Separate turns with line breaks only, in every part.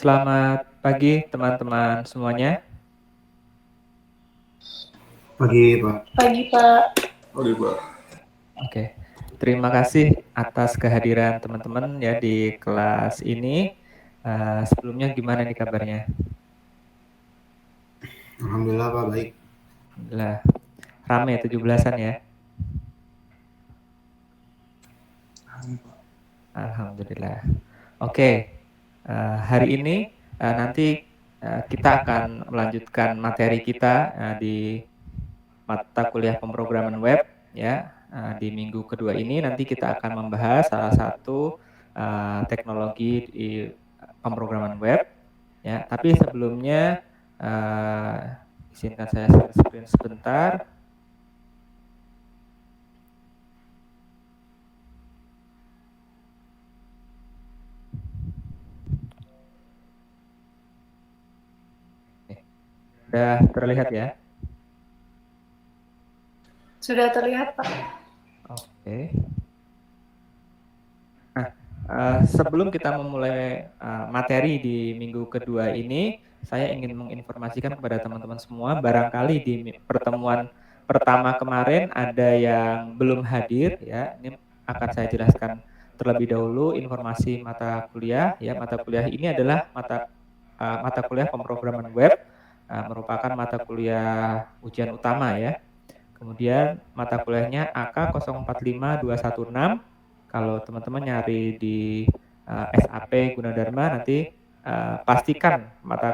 Selamat pagi teman-teman semuanya.
Pagi, Pak.
Pagi, Pak.
Pagi, Pak.
Oke, terima kasih atas kehadiran teman-teman ya di kelas ini. Sebelumnya gimana nih kabarnya?
Alhamdulillah, Pak, baik.
Alhamdulillah. Rame 17-an ya? Alhamdulillah. Oke, hari ini nanti kita akan melanjutkan materi kita di mata kuliah pemrograman web ya. Di minggu kedua ini nanti kita akan membahas salah satu teknologi di pemrograman web ya. Tapi sebelumnya izinkan saya share screen sebentar. Sudah terlihat ya?
Sudah terlihat, Pak.
Oke. Nah, sebelum kita memulai materi di minggu kedua ini, saya ingin menginformasikan kepada teman-teman semua, barangkali di pertemuan pertama kemarin ada yang belum hadir ya. Ini akan saya jelaskan terlebih dahulu informasi mata kuliah ya. Mata kuliah ini adalah mata kuliah pemrograman web, merupakan mata kuliah ujian utama ya. Kemudian mata kuliahnya AK 045216. Kalau teman-teman nyari di SAP Gunadarma nanti pastikan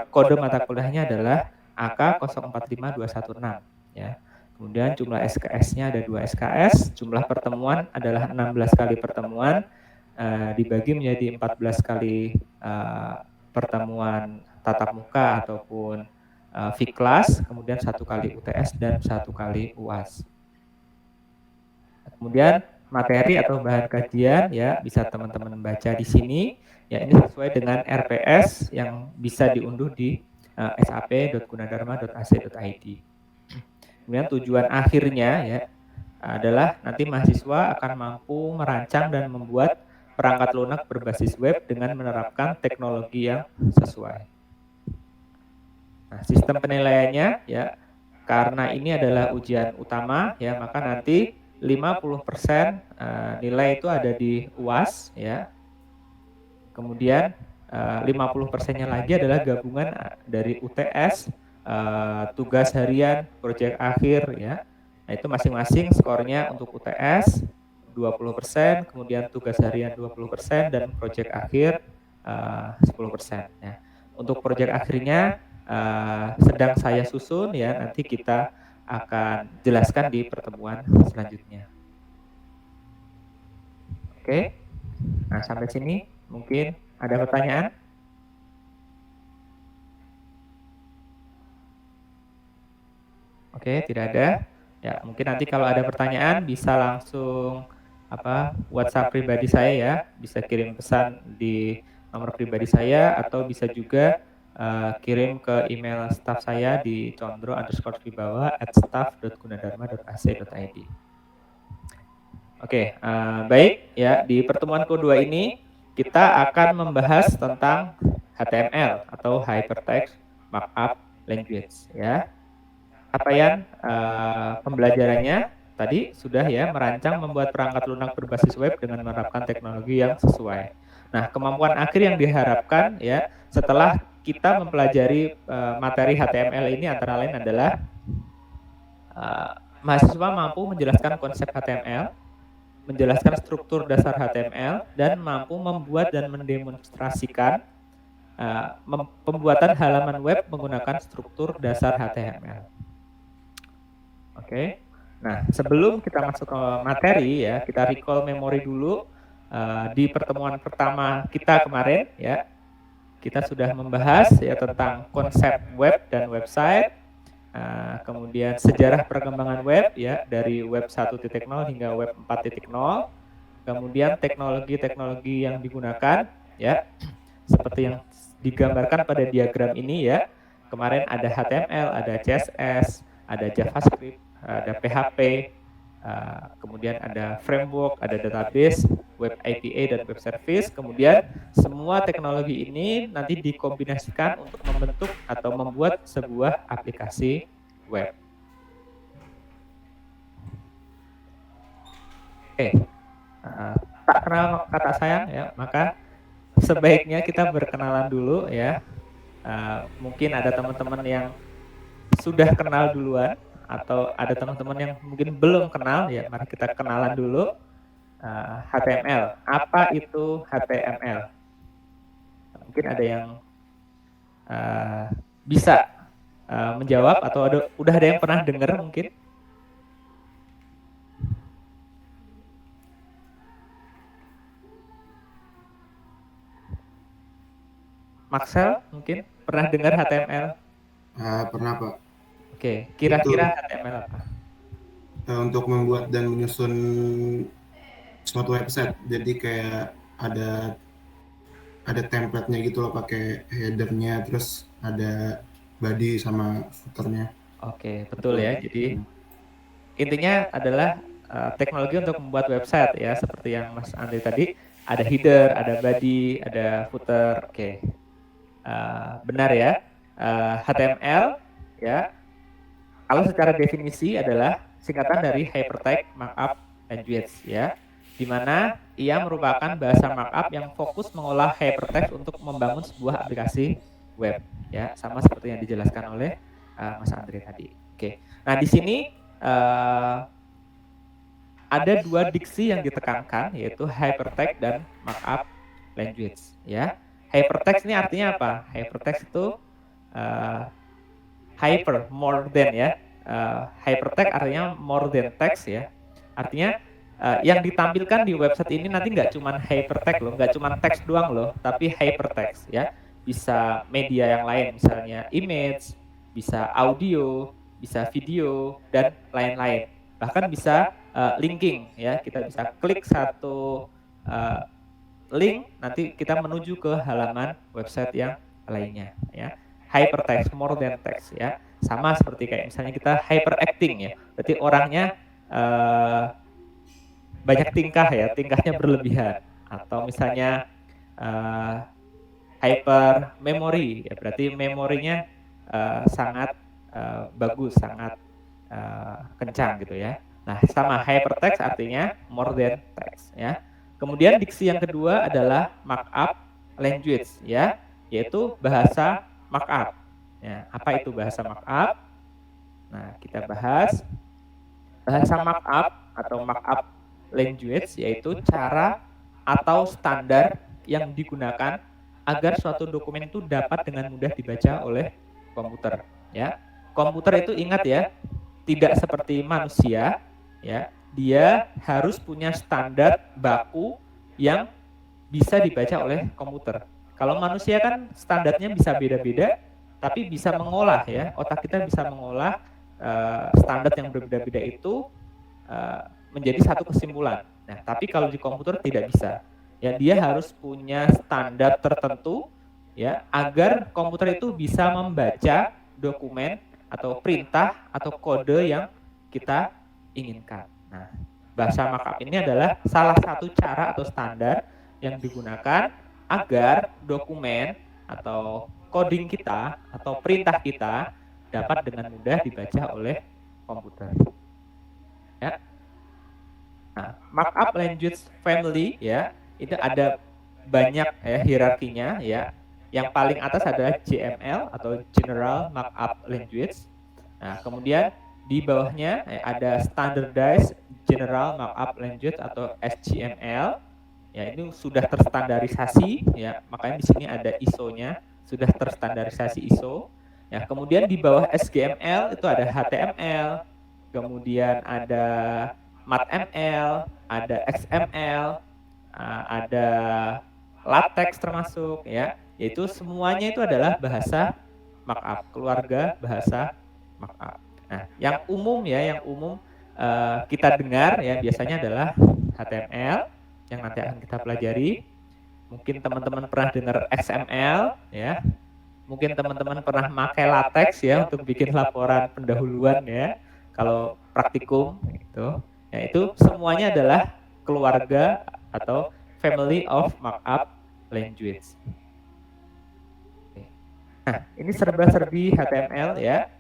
kode mata kuliahnya adalah AK 045216 ya. Kemudian jumlah SKS-nya ada 2 SKS, jumlah pertemuan adalah 16 kali pertemuan, dibagi menjadi 14 kali pertemuan tatap muka ataupun Viklas, kemudian 1 kali UTS dan 1 kali UAS. Kemudian materi atau bahan kajian ya bisa teman-teman baca di sini ya, ini sesuai dengan RPS yang bisa diunduh di sap.gunadarma.ac.id. Kemudian tujuan akhirnya ya adalah nanti mahasiswa akan mampu merancang dan membuat perangkat lunak berbasis web dengan menerapkan teknologi yang sesuai. Nah, sistem penilaiannya ya, karena ini adalah ujian utama ya, maka nanti 50% nilai itu ada di UAS ya. Kemudian 50%-nya lagi adalah gabungan dari UTS, tugas harian, proyek akhir ya. Nah, itu masing-masing skornya untuk UTS 20%, kemudian tugas harian 20% dan proyek akhir 10% ya. Untuk proyek akhirnya sedang saya susun ya, nanti kita akan jelaskan di pertemuan selanjutnya. Oke, nah sampai sini mungkin ada pertanyaan? Oke, tidak ada. Ya, mungkin nanti kalau ada pertanyaan bisa langsung WhatsApp pribadi saya ya, bisa kirim pesan di nomor pribadi saya atau bisa juga kirim ke email staff saya di condro_wibawa@staff.gunadarma.ac.id. Oke, baik ya, di pertemuan kedua ini kita akan membahas tentang HTML atau Hypertext Markup Language ya. Capaian pembelajarannya tadi sudah ya, merancang membuat perangkat lunak berbasis web dengan menerapkan teknologi yang sesuai. Nah, kemampuan akhir yang diharapkan ya setelah kita mempelajari materi HTML ini antara lain adalah mahasiswa mampu menjelaskan konsep HTML, menjelaskan struktur dasar HTML, dan mampu membuat dan mendemonstrasikan pembuatan halaman web menggunakan struktur dasar HTML. Oke. Nah, sebelum kita masuk ke materi ya, kita recall memori dulu di pertemuan pertama kita kemarin ya. Kita sudah membahas ya tentang konsep web dan website, kemudian sejarah perkembangan web ya dari web 1.0 hingga web 4.0, kemudian teknologi-teknologi yang digunakan ya, seperti yang digambarkan pada diagram ini ya. Kemarin ada HTML, ada CSS, ada JavaScript, ada PHP, kemudian ada framework, ada database, web API dan web service. Kemudian semua teknologi ini nanti dikombinasikan untuk membentuk atau membuat sebuah aplikasi web. Oke, tak kenal kata sayang ya, maka sebaiknya kita berkenalan dulu ya. Mungkin ada teman-teman yang sudah kenal duluan atau ada teman-teman yang mungkin belum kenal ya, mari kita kenalan dulu. HTML, apa itu HTML? Mungkin ada yang bisa menjawab atau udah ada yang pernah dengar mungkin? Maxel mungkin pernah dengar HTML?
Pernah, Pak.
Oke, kira-kira HTML apa?
Untuk membuat dan menyusun suatu website. Jadi kayak ada template-nya gitu loh, pakai header-nya, terus ada body sama footer-nya.
Oke, betul ya. Jadi intinya adalah teknologi untuk membuat website ya, seperti yang Mas Andri tadi, ada header, ada body, ada footer. Oke, benar ya. HTML ya, kalau secara definisi adalah singkatan dari Hypertext Markup Language ya, di mana ia merupakan bahasa markup yang fokus mengolah hypertext untuk membangun sebuah aplikasi web ya, sama seperti yang dijelaskan oleh Mas Andri tadi. Oke, nah di sini ada dua diksi yang ditekankan, yaitu hypertext dan markup language ya. Hypertext ini artinya apa? Hypertext itu hyper, more than ya. Hypertext artinya more than text ya. Artinya yang ditampilkan di website ini nanti nggak cuma hypertext loh, nggak cuma teks doang loh, tapi hypertext ya. Bisa media yang lain, misalnya image, bisa audio, bisa video, dan lain-lain. Bahkan bisa linking ya, kita bisa klik satu link, nanti kita menuju ke halaman website yang lainnya ya. Hypertext, more than text ya. Sama seperti kayak misalnya kita hyperacting ya, berarti orangnya banyak tingkah ya, tingkahnya berlebihan. Atau misalnya hyper memory ya, berarti memorinya sangat bagus, sangat kencang gitu ya. Nah, sama hypertext artinya more than text ya. Kemudian diksi yang kedua adalah markup language ya, yaitu bahasa markup. Ya, apa itu bahasa markup? Nah, kita bahas bahasa markup atau markup language, yaitu cara atau standar yang digunakan agar suatu dokumen itu dapat dengan mudah dibaca oleh komputer ya. Komputer itu ingat ya, tidak seperti manusia ya, dia harus punya standar baku yang bisa dibaca oleh komputer. Kalau manusia kan standarnya bisa beda-beda, tapi bisa mengolah ya, otak kita bisa mengolah standar yang berbeda-beda itu menjadi satu kesimpulan. Nah, tapi kalau di komputer tidak bisa. Ya, dia harus punya standar tertentu ya, agar komputer itu bisa membaca dokumen atau perintah atau kode yang kita inginkan. Nah, bahasa markup ini adalah salah satu cara atau standar yang digunakan agar dokumen atau coding kita atau perintah kita dapat dengan mudah dibaca oleh komputer. Ya. Nah, markup language family ya, itu ada banyak ya hierarkinya ya. Yang paling atas adalah GML atau General Markup Language. Nah, kemudian di bawahnya ada Standardized General Markup Language atau SGML. Ya, ini sudah terstandarisasi ya, makanya di sini ada ISO-nya, sudah terstandarisasi ISO. Ya, kemudian di bawah SGML itu ada HTML, kemudian ada MathML, ada XML, ada LaTeX termasuk ya, yaitu semuanya itu adalah bahasa markup, keluarga bahasa markup. Nah, yang umum ya, yang umum kita dengar ya biasanya adalah HTML yang nanti akan kita pelajari. Mungkin teman-teman pernah dengar XML ya. Mungkin teman-teman pernah pakai LaTeX ya untuk bikin laporan pendahuluan ya. Kalau praktikum gitu. Ya, itu semuanya adalah keluarga atau family of markup language. Nah, ini serba-serbi HTML ya.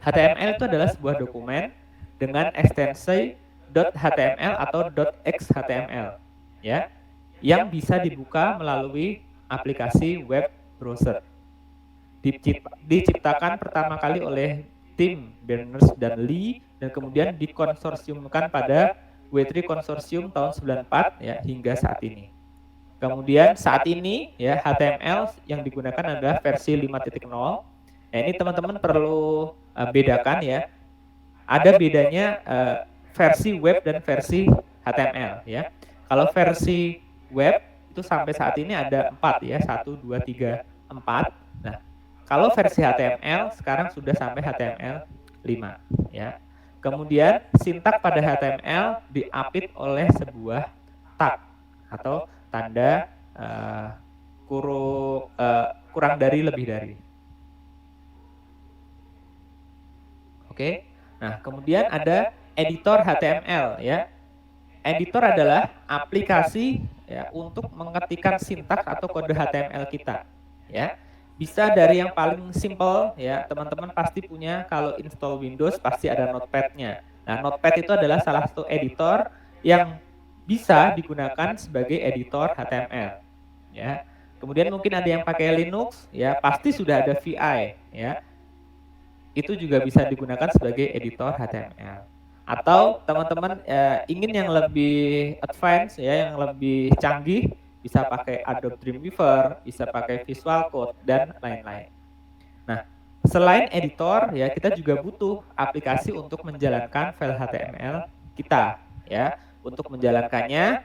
HTML itu adalah sebuah dokumen dengan ekstensi .html atau .xhtml ya, yang bisa dibuka melalui aplikasi web browser. Diciptakan pertama kali oleh tim Berners dan Lee dan kemudian dikonsorsiumkan pada W3 Consortium tahun 94 ya hingga saat ini. Kemudian saat ini ya HTML yang digunakan adalah versi 5.0. Nah, ini teman-teman perlu bedakan ya. Ada bedanya versi web dan versi HTML ya. Kalau versi web itu sampai saat ini ada 4 ya, 1 2 3 4. Nah, kalau versi HTML sekarang sudah sampai HTML 5 ya. Kemudian sintak pada HTML diapit oleh sebuah tag atau tanda kurang dari lebih dari. Oke. Nah, kemudian ada editor HTML ya. Editor adalah aplikasi ya untuk mengetikkan sintak atau kode HTML kita ya. Bisa dari yang paling simple ya, teman-teman pasti punya kalau install Windows pasti ada Notepad-nya. Nah, Notepad itu adalah salah satu editor yang bisa digunakan sebagai editor HTML ya. Kemudian mungkin ada yang pakai Linux ya, pasti sudah ada VI ya. Itu juga bisa digunakan sebagai editor HTML. Atau teman-teman ingin yang lebih advance ya, yang lebih canggih, bisa pakai Adobe Dreamweaver, bisa pakai Visual Code dan lain-lain. Nah, selain editor ya, kita juga butuh aplikasi untuk menjalankan file HTML kita ya. Untuk menjalankannya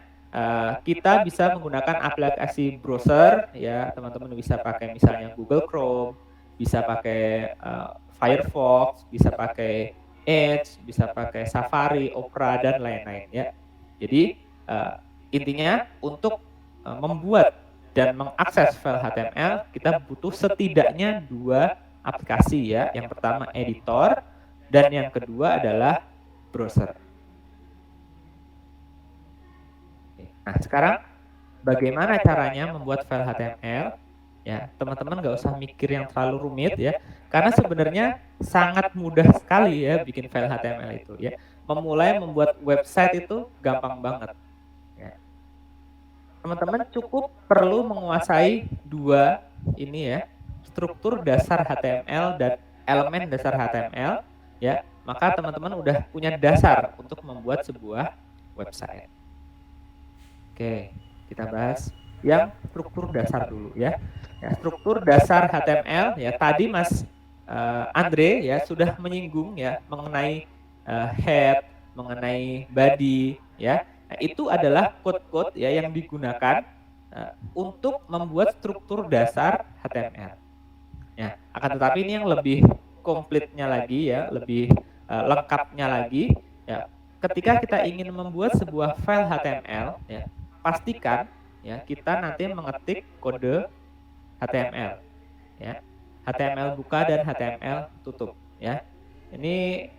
kita bisa menggunakan aplikasi browser ya, teman-teman bisa pakai misalnya Google Chrome, bisa pakai Firefox, bisa pakai Edge, bisa pakai Safari, Opera dan lain-lain ya. Jadi intinya untuk membuat dan mengakses file HTML kita butuh setidaknya 2 aplikasi ya. Yang pertama editor dan yang kedua adalah browser. Nah, sekarang bagaimana caranya membuat file HTML? Ya, teman-teman nggak usah mikir yang terlalu rumit ya, karena sebenarnya sangat mudah sekali ya bikin file HTML itu ya. Memulai membuat website itu gampang banget. Ya. Teman-teman cukup perlu menguasai 2 ini ya, struktur dasar HTML dan elemen dasar HTML ya, maka teman-teman udah punya dasar untuk membuat sebuah website. Oke, kita bahas yang struktur dasar dulu ya. Ya, struktur dasar HTML ya, tadi Mas Andre ya sudah menyinggung ya mengenai head, mengenai body ya. Nah, itu adalah code-code ya yang digunakan untuk membuat struktur dasar HTML. Ya, akan tetapi ini yang lebih komplitnya lagi ya, lebih lengkapnya lagi ya. Ketika kita ingin membuat sebuah file HTML ya, pastikan ya kita nanti mengetik kode HTML ya. HTML buka dan HTML tutup ya. Ini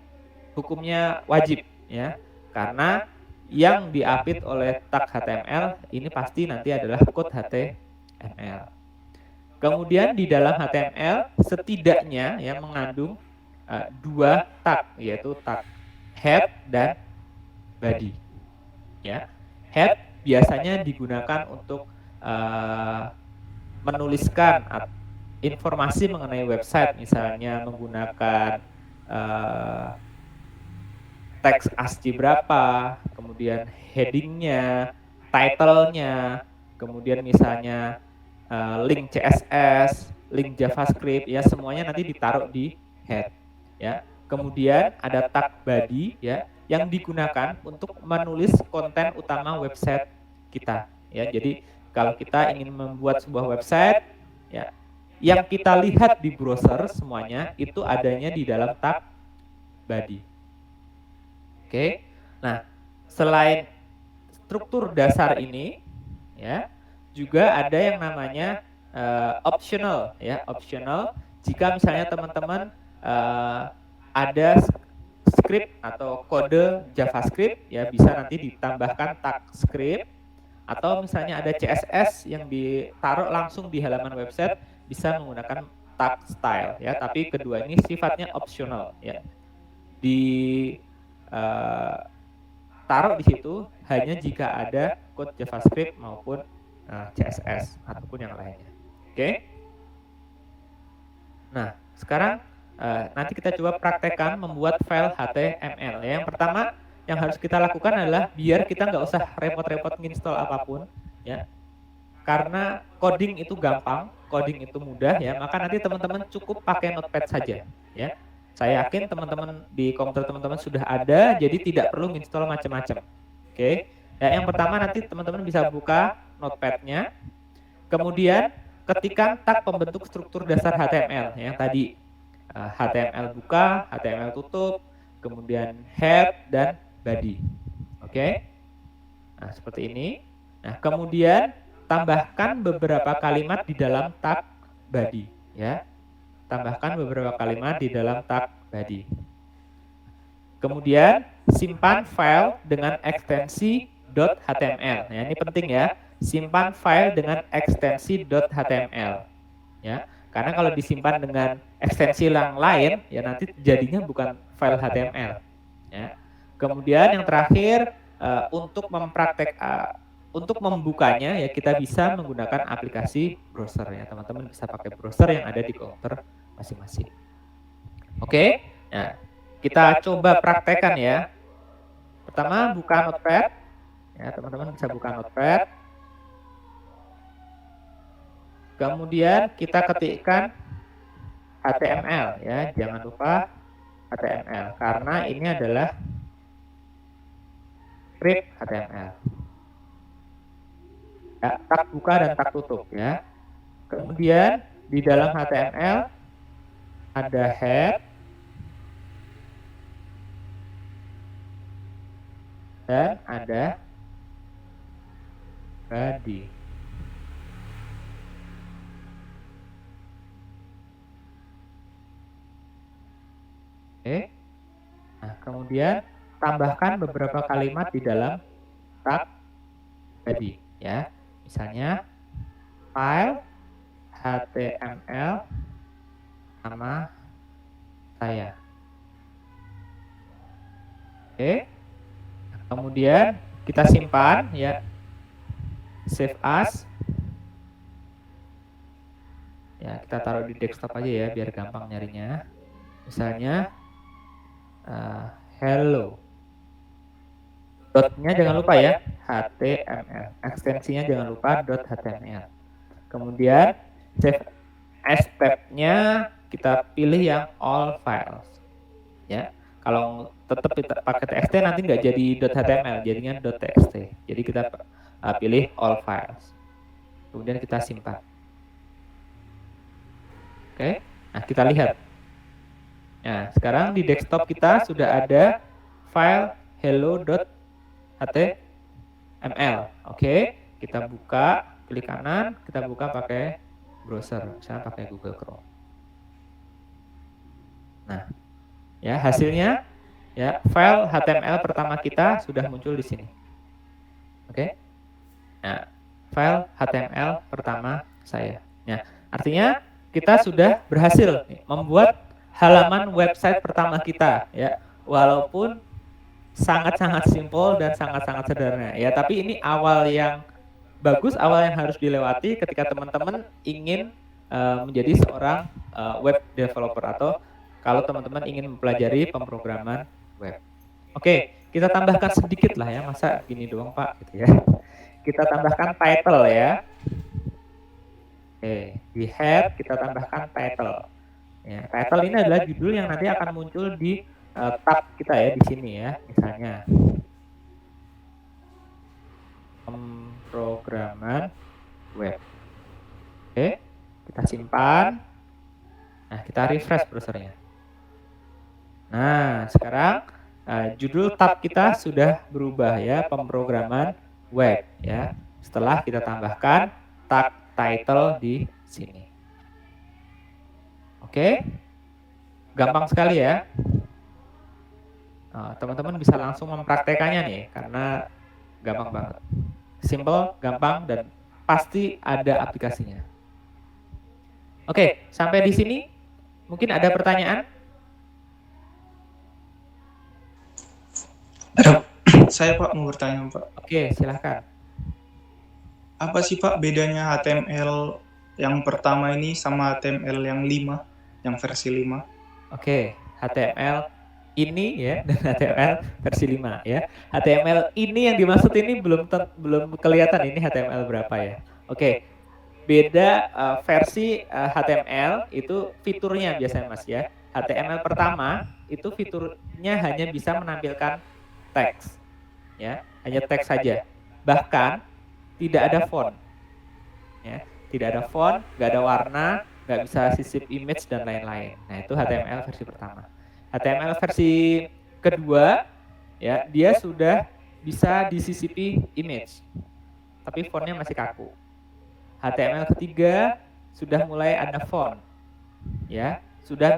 hukumnya wajib ya. Karena yang diapit oleh tag HTML ini pasti nanti adalah kode HTML. Kemudian di dalam HTML setidaknya ya mengandung 2 tag, yaitu tag head dan body ya. Head biasanya digunakan untuk menuliskan informasi mengenai website, misalnya menggunakan teks ASCII berapa, kemudian headingnya, title-nya, kemudian misalnya link CSS, link JavaScript, ya semuanya nanti ditaruh di head ya. Kemudian ada tag body ya yang digunakan untuk menulis konten utama website kita ya. Jadi kalau kita ingin membuat sebuah website ya, yang kita lihat di browser semuanya itu adanya di dalam tag body. Oke. Nah, selain struktur dasar ini ya, juga ada yang namanya optional ya. Optional jika misalnya teman-teman ada script atau kode JavaScript ya, bisa nanti ditambahkan tag script Atau misalnya ada CSS yang ditaruh langsung di halaman website, bisa menggunakan tag style ya, tapi kedua ini sifatnya optional ya. Taruh di situ hanya jika ada code JavaScript maupun CSS ataupun yang lainnya. Oke. Nah, sekarang nanti kita coba praktekkan membuat file HTML. Yang pertama yang harus kita lakukan adalah biar kita nggak usah repot-repot nginstall apapun, ya. Karena coding itu gampang, coding itu mudah, ya. Maka nanti teman-teman cukup pakai Notepad saja, ya. Saya yakin teman-teman di komputer teman-teman sudah ada, jadi tidak perlu nginstall macam-macam. Oke. Ya, yang pertama nanti teman-teman bisa buka Notepad-nya, kemudian ketikkan tag pembentuk struktur dasar HTML yang tadi HTML buka, HTML tutup, kemudian head dan body. Oke. Nah, seperti ini. Nah, kemudian tambahkan beberapa kalimat di dalam tag body, ya. Tambahkan beberapa kalimat di dalam tag body. Kemudian simpan file dengan ekstensi .html. Ya, ini penting ya. Simpan file dengan ekstensi .html. Ya, karena kalau disimpan dengan ekstensi yang lain, ya nanti jadinya bukan file HTML. Ya. Kemudian yang terakhir untuk membukanya ya kita bisa menggunakan aplikasi browser ya, teman-teman bisa pakai browser yang ada di komputer masing-masing. Oke, nah kita coba praktekkan ya. Pertama buka Notepad, ya teman-teman bisa buka Notepad. Kemudian kita ketikkan HTML ya, jangan lupa HTML karena ini adalah script HTML. Ya, tag buka dan tag tutup ya. Kemudian di dalam HTML ada head dan ada body. Oke. Nah, kemudian tambahkan beberapa kalimat di dalam tag body ya. Misalnya file HTML nama saya. Oke. Kemudian kita simpan ya. Save as. Ya, kita taruh di desktop aja ya biar gampang nyarinya. Misalnya hello. Dotnya jangan lupa ya, HTML. Ekstensinya jangan lupa .html. Kemudian save as tab-nya kita pilih yang all files. Ya, kalau tetap pakai txt nanti nggak jadi .html, jadinya .txt. Jadi kita pilih all files. Kemudian kita simpan. Oke, nah kita lihat. Nah, sekarang di desktop kita sudah ada file hello.html. Oke, kita buka, klik kanan, kita buka pakai browser, misalnya pakai Google Chrome. Nah, ya hasilnya ya file HTML pertama kita sudah muncul di sini. Oke. Nah, file HTML pertama saya. Nah, artinya kita sudah berhasil membuat halaman website pertama kita ya, walaupun sangat-sangat simpel dan sangat-sangat sederhana ya, tapi ini awal yang bagus, awal yang harus dilewati ketika teman-teman ingin menjadi seorang web developer atau kalau teman-teman ingin mempelajari pemrograman web. Oke, kita tambahkan sedikit lah ya, masa gini doang Pak gitu ya. Kita tambahkan title ya. Oke, di head kita tambahkan title. Ya, title ini adalah judul yang nanti akan muncul di tab kita ya di sini ya, misalnya pemrograman web. Oke, kita simpan. Nah, kita refresh browsernya. Nah, sekarang judul tab kita sudah berubah ya, pemrograman web ya. Setelah kita tambahkan tag title di sini. Oke, gampang sekali ya. Teman-teman bisa langsung mempraktekannya nih, karena gampang banget. simple, gampang, dan pasti ada aplikasinya. Oke, sampai di sini mungkin ada pertanyaan?
Saya Pak mau bertanya Pak.
Oke, silahkan.
Apa sih Pak bedanya HTML yang pertama ini sama HTML yang 5, yang versi 5?
Oke, HTML ini ya dan HTML versi 5 ya. HTML ini yang dimaksud ini belum kelihatan ini HTML berapa ya. Oke. Beda versi HTML itu fiturnya biasanya Mas ya. HTML pertama itu fiturnya hanya bisa menampilkan teks. Ya, hanya teks saja. Bahkan tidak ada font. Ya, tidak ada font, nggak ada warna, nggak bisa sisip image dan lain-lain. Nah, itu HTML versi pertama. HTML versi kedua ya, dia sudah bisa disisipi image. Tapi fontnya masih kaku. HTML ketiga sudah mulai ada font. Ya, sudah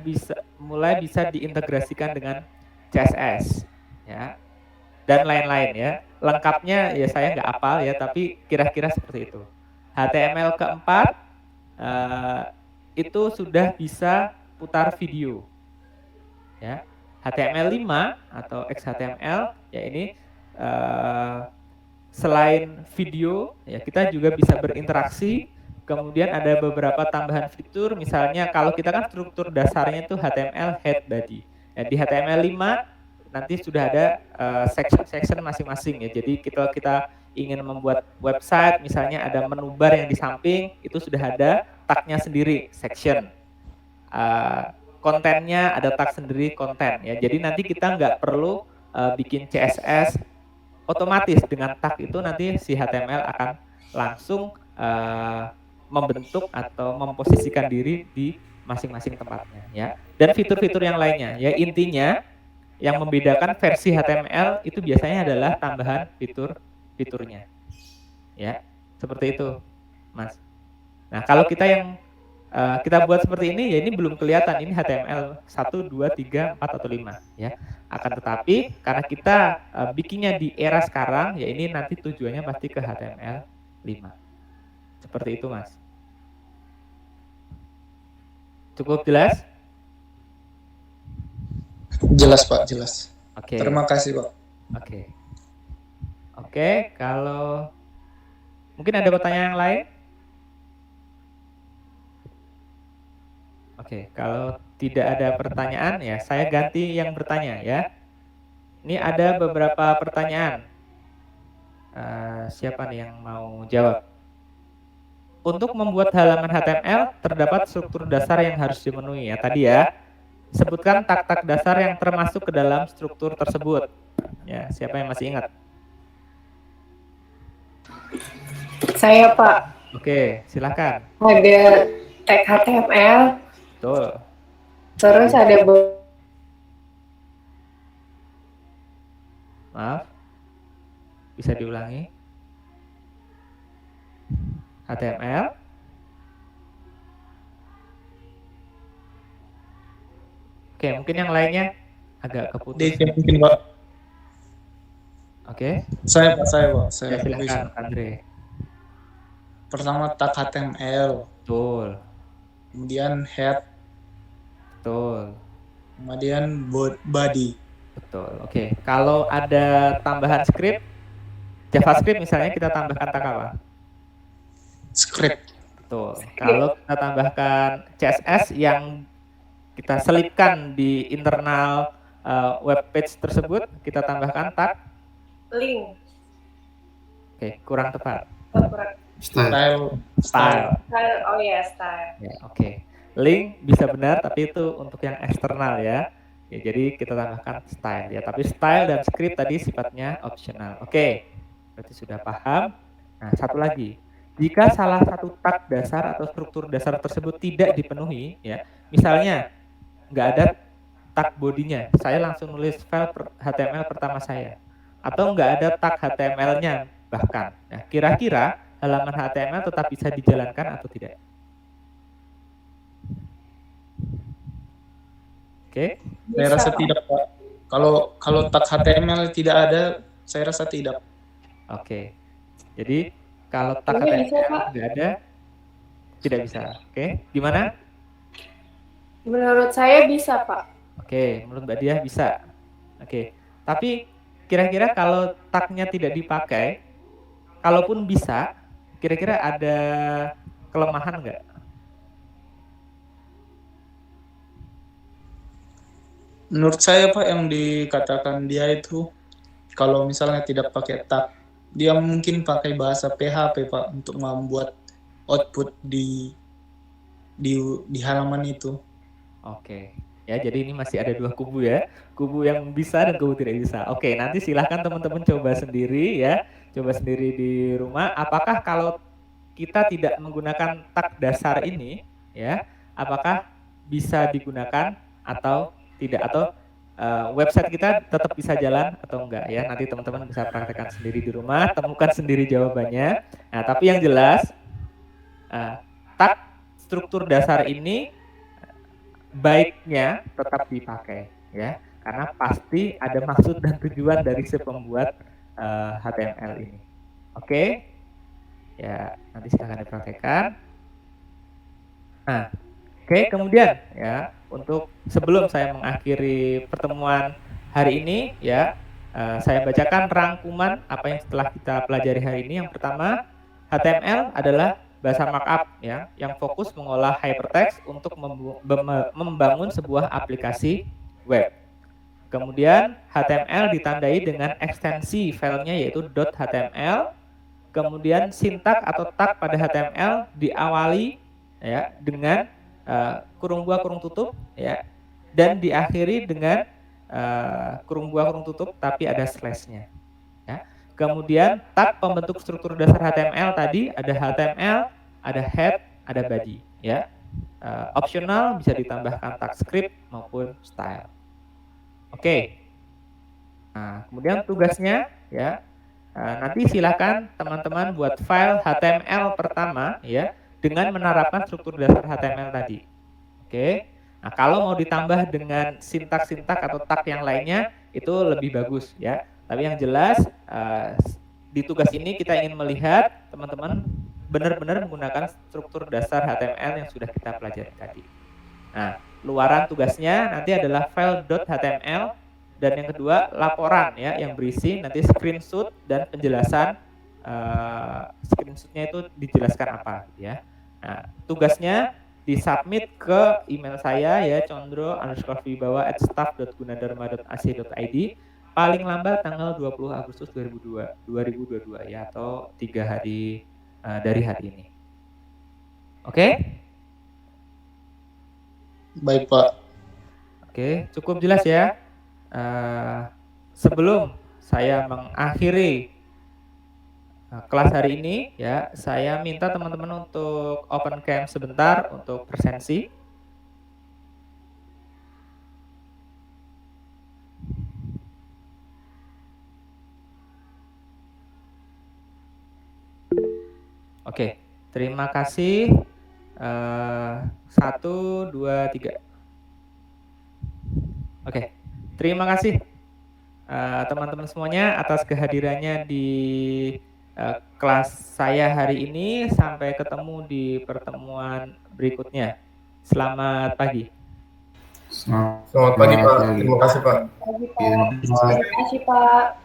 mulai bisa diintegrasikan dengan CSS ya. Dan lain-lain ya. Lengkapnya ya saya nggak hafal ya, tapi kira-kira seperti itu. HTML keempat itu sudah bisa putar video. Ya. HTML 5 atau XHTML ya ini selain video ya kita juga bisa berinteraksi. Kemudian ada beberapa tambahan fitur, misalnya kalau kita kan struktur dasarnya itu HTML head body. Ya, di HTML 5 nanti sudah ada section masing-masing ya. Jadi kita ingin membuat website, misalnya ada menu bar yang di samping, itu sudah ada tagnya sendiri, section. Kontennya ada tag sendiri, konten ya. Jadi nanti kita nggak perlu bikin CSS, otomatis dengan tag itu nanti si HTML akan langsung membentuk atau memposisikan diri di masing-masing tempatnya ya. Dan fitur-fitur yang lainnya ya, intinya yang membedakan versi HTML itu biasanya adalah tambahan fitur-fiturnya. Ya, seperti itu, Mas. Nah, kalau kita yang kita buat seperti ini ya ini belum kelihatan ini HTML 1, 2, 3, 4 atau 5 ya. Akan tetapi karena kita bikinnya di era sekarang ya ini nanti tujuannya pasti ke HTML 5. Seperti itu, Mas. Cukup jelas?
Jelas Pak, jelas.
Oke.
Terima kasih Pak.
Oke, kalau mungkin ada pertanyaan yang lain? Oke, kalau tidak ada pertanyaan ya saya ganti yang bertanya ya. Ini ada beberapa pertanyaan. Siapa nih yang mau jawab? Untuk membuat halaman HTML terdapat struktur dasar yang harus dipenuhi ya. Tadi ya, sebutkan tag-tag dasar yang termasuk ke dalam struktur tersebut. Ya, siapa yang masih ingat?
Saya Pak.
Oke, silakan.
Ada tag HTML.
Betul.
Terus ada
Maaf. Bisa diulangi? HTML. Oke, mungkin yang lainnya agak keputus.
Mungkin Pak.
Oke.
Saya Pak.
Ya, silakan, Andre.
Pertama tag HTML.
Betul.
Kemudian head.
Betul.
Kemudian body.
Betul. Oke. Kalau ada tambahan script, JavaScript misalnya kita tambahkan tag apa?
Script.
Betul. Kalau kita tambahkan CSS yang kita selipkan di internal web page tersebut, kita tambahkan tag
link.
Oke, kurang tepat.
Style.
Oh ya, style.
Ya, oke. Link bisa benar, tapi itu untuk yang eksternal ya. Jadi kita tambahkan style ya. Tapi style dan script tadi sifatnya optional. Oke, berarti sudah paham. Nah, satu lagi. Jika salah satu tag dasar atau struktur dasar tersebut tidak dipenuhi, ya, misalnya nggak ada tag bodinya, saya langsung nulis file HTML pertama saya, atau nggak ada tag HTML-nya bahkan. Nah, kira-kira halaman HTML tetap bisa dijalankan atau tidak? Oke.
Saya rasa tidak Pak. Kalau tag HTML tidak ada, saya rasa tidak.
Oke. Jadi kalau tag
Ini bisa,
HTML
Pak.
nggak ada, tidak bisa. Oke, gimana?
Menurut saya bisa, Pak.
Oke, menurut Mbak Diah bisa. Oke, tapi kira-kira kalau tagnya tidak dipakai, kalaupun bisa, kira-kira ada kelemahan nggak?
Menurut saya Pak yang dikatakan dia itu kalau misalnya tidak pakai tag, dia mungkin pakai bahasa PHP Pak untuk membuat output di halaman itu.
Oke, ya jadi ini masih ada dua kubu ya, kubu yang bisa dan kubu tidak bisa. Oke, nanti silahkan teman-teman coba sendiri ya, coba sendiri di rumah. Apakah kalau kita tidak menggunakan tag dasar ini, ya, apakah bisa digunakan atau tidak, atau website kita tetap bisa jalan atau enggak ya? Nanti teman-teman bisa praktekkan sendiri di rumah, temukan sendiri jawabannya. Nah, tapi yang jelas tag struktur dasar ini baiknya tetap dipakai ya, karena pasti ada maksud dan tujuan dari si pembuat HTML ini. Oke, ya nanti silahkan dipraktekkan. Nah, oke, kemudian ya untuk sebelum saya mengakhiri pertemuan hari ini ya, saya bacakan rangkuman apa yang setelah kita pelajari hari ini. Yang pertama, HTML adalah bahasa markup ya yang fokus mengolah hypertext untuk membangun sebuah aplikasi web. Kemudian HTML ditandai dengan ekstensi filenya yaitu .html. Kemudian sintak atau tag pada HTML diawali ya dengan kurung buah kurung tutup ya, dan diakhiri dengan kurung buah kurung tutup tapi ada slashnya ya. Kemudian tag pembentuk struktur dasar HTML tadi ada HTML, ada head, ada body ya. Opsional bisa ditambahkan tag script maupun style. Oke. Nah, kemudian tugasnya ya, nanti silakan teman-teman buat file HTML pertama ya dengan menerapkan struktur dasar HTML tadi. Oke. Nah, kalau mau ditambah dengan sintak-sintak atau tag yang lainnya itu lebih bagus ya. Tapi yang jelas di tugas ini kita ingin melihat teman-teman benar-benar menggunakan struktur dasar HTML yang sudah kita pelajari tadi. Nah, luaran tugasnya nanti adalah file.html, dan yang kedua laporan ya yang berisi nanti screenshot dan penjelasan screenshotnya itu dijelaskan apa ya. Nah, tugasnya disubmit ke email saya ya, condro_vibawa@staff.gunadarma.ac.id paling lambat tanggal 20 Agustus 2022 ya, atau 3 hari dari hari ini. Oke?
Baik Pak.
Oke, cukup jelas ya. Sebelum saya mengakhiri kelas hari ini ya, saya minta teman-teman untuk open cam sebentar untuk presensi. Oke, terima kasih. 1, 2, 3. Oke, terima kasih teman-teman semuanya atas kehadirannya di kelas saya hari ini. Sampai ketemu di pertemuan berikutnya. Selamat pagi.
Selamat pagi Pak. Terima kasih Pak.
Terima kasih, Pak.